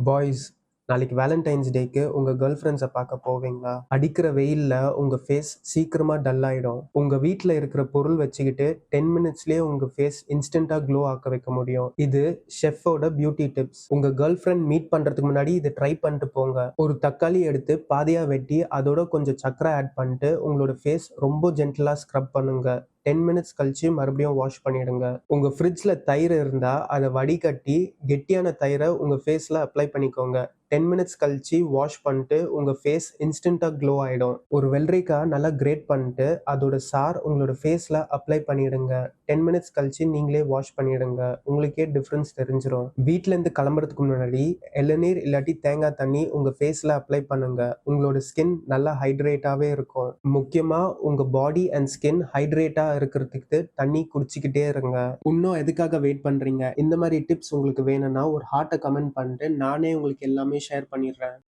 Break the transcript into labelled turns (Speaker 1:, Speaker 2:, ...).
Speaker 1: Boys, நாளைக்கு Valentine's டேக்கு உங்க girl friends பார்க்க போவீங்களா? அடிக்கிற வெயில்ல உங்க ஃபேஸ் சீக்கிரமா டல் ஆயிடும். உங்க வீட்ல இருக்கிற பொருள் வச்சுக்கிட்டு 10 மினிட்ஸ்லயே உங்க ஃபேஸ் இன்ஸ்டன்ட்டா க்ளோ ஆக்க வைக்க முடியும். இது ஷெஃப்போட பியூட்டி டிப்ஸ். உங்க கேர்ள் ஃப்ரெண்ட் மீட் பண்றதுக்கு முன்னாடி இத ட்ரை பண்ணிட்டு போங்க. ஒரு தக்காளி எடுத்து பாதியா வெட்டி அதோட கொஞ்சம் சர்க்கரை ஆட் பண்ணிட்டு உங்களோட ஃபேஸ் ரொம்ப ஜென்டிலா ஸ்க்ரப் பண்ணுங்க. 10 மினிட்ஸ் கழிச்சு மறுபடியும் வாஷ் பண்ணிடுங்க. உங்க ஃப்ரிட்ஜ்ல தயிர் இருந்தா அதை வடிகட்டி கெட்டியான தயிரை உங்க ஃபேஸ்ல அப்ளை பண்ணிக்கோங்க. 10 மினிட்ஸ் கழிச்சு வாஷ் பண்ணிட்டு உங்க ஃபேஸ் இன்ஸ்டன்ட்டா க்ளோ ஆயிடும். ஒரு வெள்ளரிக்காய் நல்லா கிரேட் பண்ணிட்டு அதோட சார் உங்களோட ஃபேஸ்ல அப்ளை பண்ணிடுங்க. 10 மினிட்ஸ் கழிச்சு நீங்களே வாஷ் பண்ணிடுங்க. உங்களுக்கே டிஃபரன்ஸ் தெரிஞ்சிடும். வீட்ல இருந்து கிளம்புறதுக்கு முன்னாடி இளநீர் இல்லாட்டி தேங்காய் தண்ணி உங்க ஃபேஸ்ல அப்ளை பண்ணுங்க. உங்களோட ஸ்கின் நல்லா ஹைட்ரேட்டாவே இருக்கும். முக்கியமா உங்க பாடி அண்ட் ஸ்கின் ஹைட்ரேட்டா இருக்கிறதுக்கு தண்ணி குடிச்சிக்கிட்டே இருங்க. இன்னும் எதுக்காக வெயிட் பண்றீங்க? இந்த மாதிரி டிப்ஸ் உங்களுக்கு வேணும்னா ஒரு ஹார்ட்டை கமெண்ட் பண்ணிட்டு நானே உங்களுக்கு எல்லாமே ஷேர் பண்ணிடுறேன்.